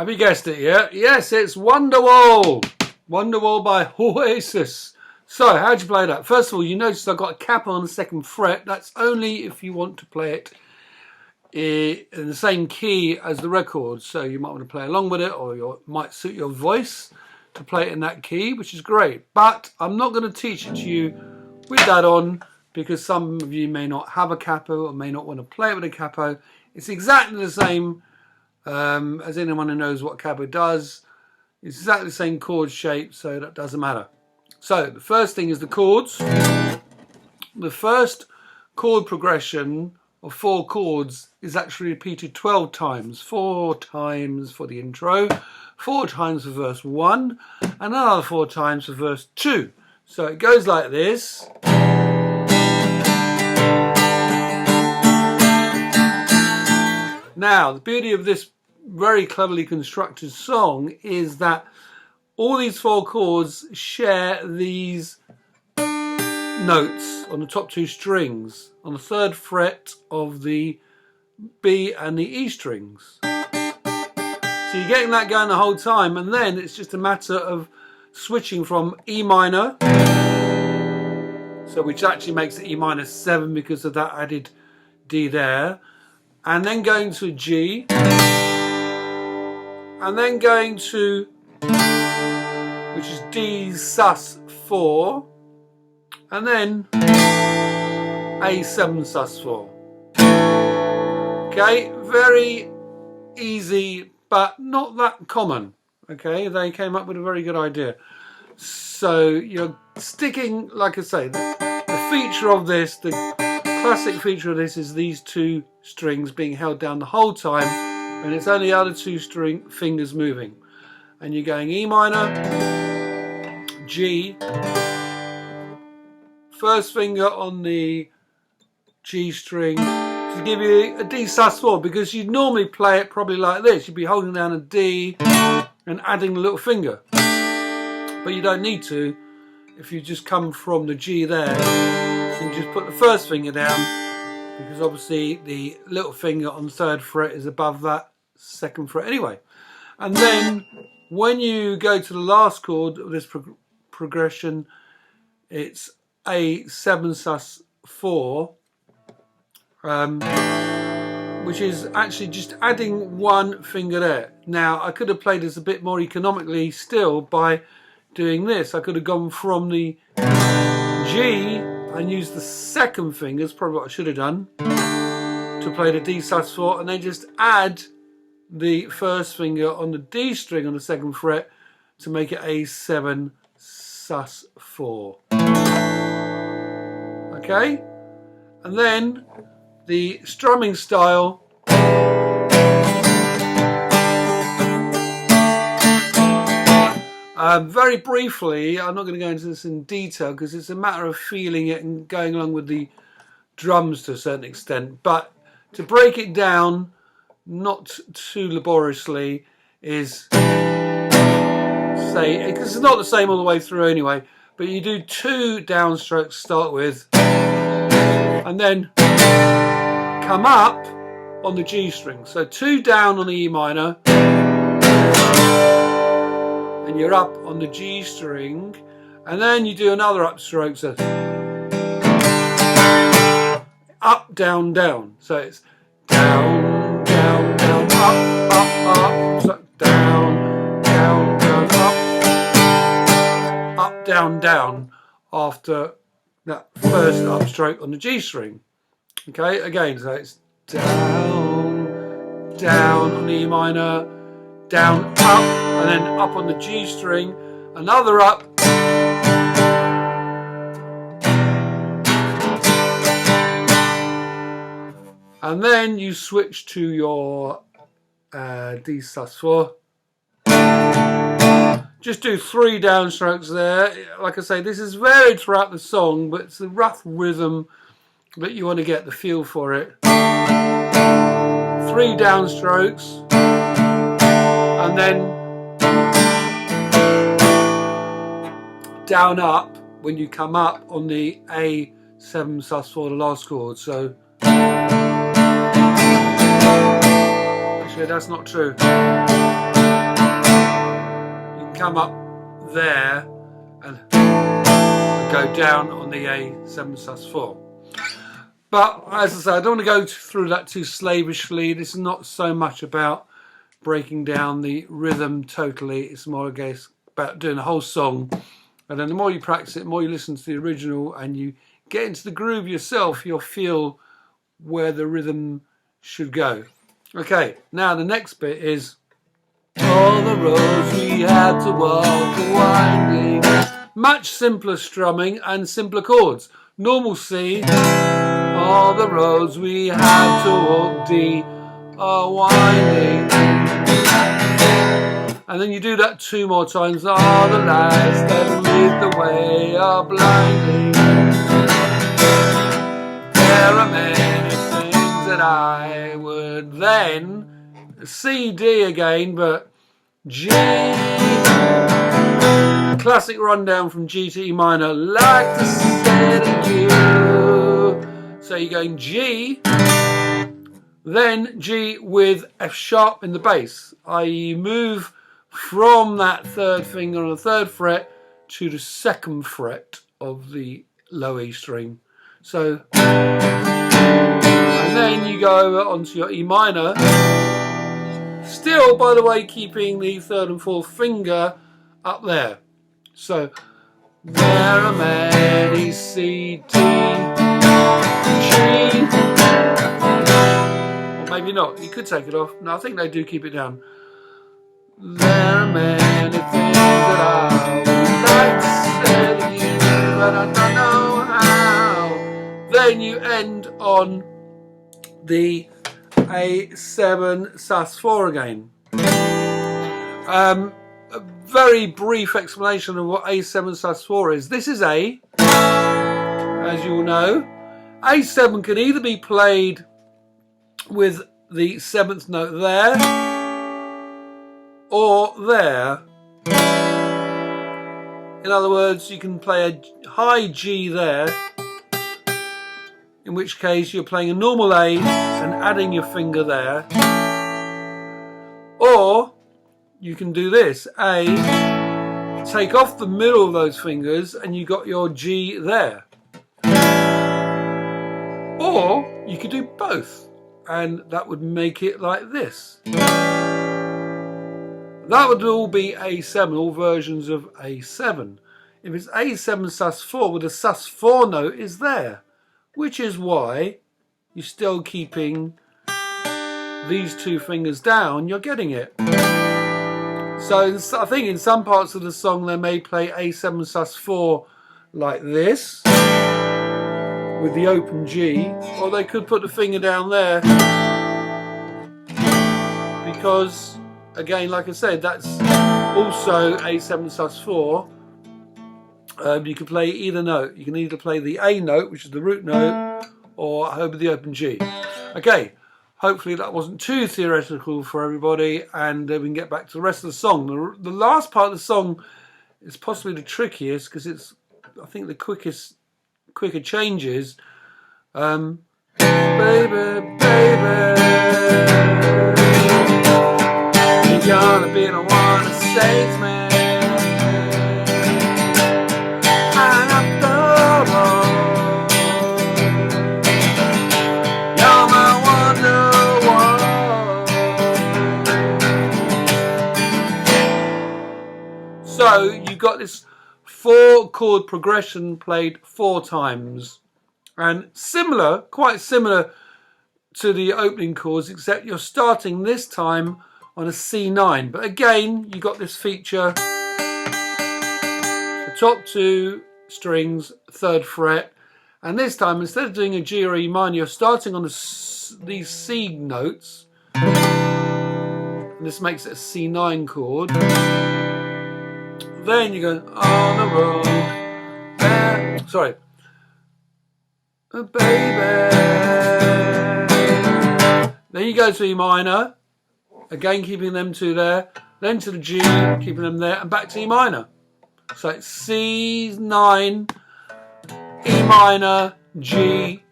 Have you guessed it yet? Yes, it's Wonderwall. Wonderwall by Oasis. So, how do you play that? First of all, you notice I've got a cap on the 2nd fret. That's only if you want to play it in the same key as the record. So you might want to play along with it, or it might suit your voice to play it in that key, which is great. But I'm not going to teach it to you with that on, because some of you may not have a capo or may not want to play it with a capo. It's exactly the same as anyone who knows what capo does. It's exactly the same chord shape, so that doesn't matter. So the first thing is the chords. The first chord progression of 4 chords is actually repeated 12 times. 4 times for the intro, 4 times for verse 1, and another 4 times for verse 2. So it goes like this. Now, the beauty of this very cleverly constructed song is that all these 4 chords share these notes on the top 2 strings, on the 3rd fret of the B and the E strings. So you're getting that going the whole time, and then it's just a matter of switching from E minor, so which actually makes it E minor 7 because of that added D there, and then going to G, and then going to, which is D sus 4, and then A7 sus 4. Okay, very easy, but not that common. Okay, they came up with a very good idea. So you're sticking, like I say, the feature of this, the classic feature of this, is these 2 strings being held down the whole time, and it's only the other 2 fingers moving. And you're going E minor, G, first finger on the G string to give you a D sus 4, because you'd normally play it probably like this. You'd be holding down a D and adding the little finger, but you don't need to if you just come from the G there and just put the first finger down, because obviously the little finger on the 3rd fret is above that 2nd fret anyway. And then when you go to the last chord of this progression, it's A7 sus 4, which is actually just adding 1 finger there. Now, I could have played this a bit more economically still by doing this. I could have gone from the G and used the 2nd finger, that's probably what I should have done, to play the D sus 4, and then just add the 1st finger on the D string on the 2nd fret to make it A7 sus 4. Okay? And then the strumming style very briefly, I'm not going to go into this in detail because it's a matter of feeling it and going along with the drums to a certain extent, but to break it down not too laboriously is, say, because it's not the same all the way through anyway, but you do 2 downstrokes to start with, and then come up on the G string. So 2 down on the E minor, and you're up on the G string, and then you do another upstroke, so up, down, down. So it's down, down, down, up, up, up, so down, down, down, up, down, down, after that first upstroke on the G string. Okay, again, so it's down, down on the E minor, down, up, and then up on the G string, another up, and then you switch to your D sus 4. Just do 3 downstrokes there. Like I say, this is varied throughout the song, but it's the rough rhythm that you want to get the feel for it. 3 downstrokes, and then down up when you come up on the A7 sus 4, the last chord. So actually that's not true. come up there and go down on the A7 sus4. But as I say, I don't want to go through that too slavishly. This is not so much about breaking down the rhythm totally. It's more about doing the whole song. And then the more you practice it, the more you listen to the original and you get into the groove yourself, you'll feel where the rhythm should go. Okay, now the next bit is all the roads we had to walk are winding. Much simpler strumming and simpler chords. Normal C, all the roads we had to walk, D are winding. And then you do that 2 more times. All the lights that lead the way are blinding. There are many things that I would then C, D again, but G. Classic rundown from G to E minor. Like to say to you. So you're going G, then G with F sharp in the bass, i.e. move from that 3rd finger on the 3rd fret to the 2nd fret of the low E string. So, and then you go over onto your E minor, still, by the way, keeping the 3rd and 4th finger up there. So, there are many C, D, G. Or maybe not, you could take it off. No, I think they do keep it down. There are many things that I would like to say to you, but I don't know how. Then you end on the A7 sus4 again. A very brief explanation of what A7 sus4 is. This is A, as you all know. A7 can either be played with the 7th note there or there. In other words, you can play a high G there, in which case you're playing a normal A and adding your finger there. Or you can do this, A, take off the middle of those fingers and you got your G there. Or you could do both and that would make it like this. That would all be A7, all versions of A7. If it's A7 sus4, well, the sus4 note is there, which is why you're still keeping these 2 fingers down, you're getting it. So I think in some parts of the song they may play A7 sus4 like this, with the open G, or they could put the finger down there, because again, like I said, that's also A7 sus4. You can play either note. You can either play the A note, which is the root note, or over the open G. Okay, hopefully that wasn't too theoretical for everybody, and we can get back to the rest of the song. The last part of the song is possibly the trickiest, because it's, I think, the quicker changes. Baby, baby, you're gonna be the one that saves me. And after all, you're my Wonderwall. So you've got this 4-chord progression played 4 times, and similar, quite similar to the opening chords, except you're starting this time on a C9. But again, you got this feature: the top 2 strings, 3rd fret, and this time instead of doing a G or E minor, you're starting on these C notes, and this makes it a C9 chord. Then you go on the road, baby. Then you go to E minor, again keeping them 2 there, then to the G, keeping them there, and back to E minor. So it's C9, E minor, G,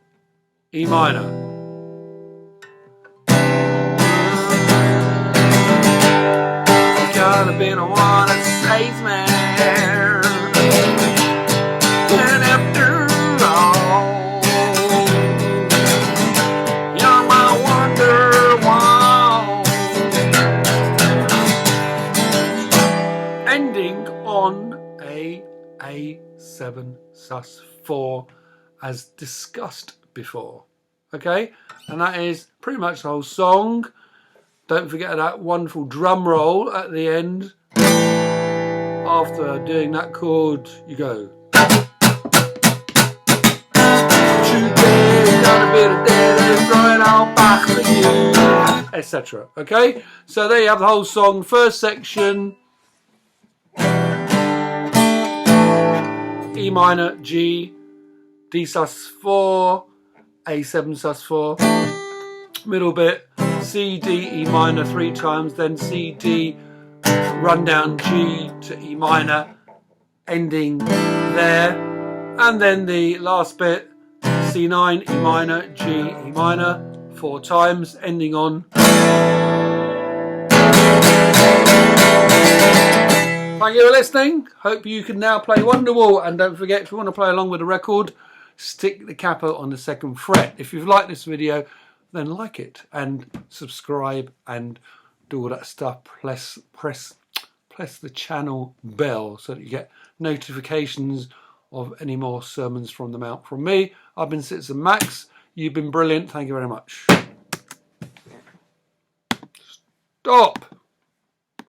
E minor. You're gonna be the one that spaceman. And after all, you're my Wonderwall. Ending on a A7 sus4 as discussed before. Okay, and that is pretty much the whole song. Don't forget that wonderful drum roll at the end. After doing that chord, you go. Today, got a bit of dead and throwing out back for you, etc. Okay, so there you have the whole song. First section, E minor, G, D sus4, A7 sus4. Middle bit, C, D, E minor 3 times, then C, D, run down G to E minor, ending there. And then the last bit, C9, E minor, G, E minor 4 times, ending on. Thank you for listening. Hope you can now play Wonderwall. And don't forget, if you want to play along with the record, stick the capo on the 2nd fret. If you've liked this video, then like it and subscribe and do all that stuff. Press the channel bell so that you get notifications of any more sermons from the Mount from me. I've been Citizen Max. You've been brilliant. Thank you very much. Stop.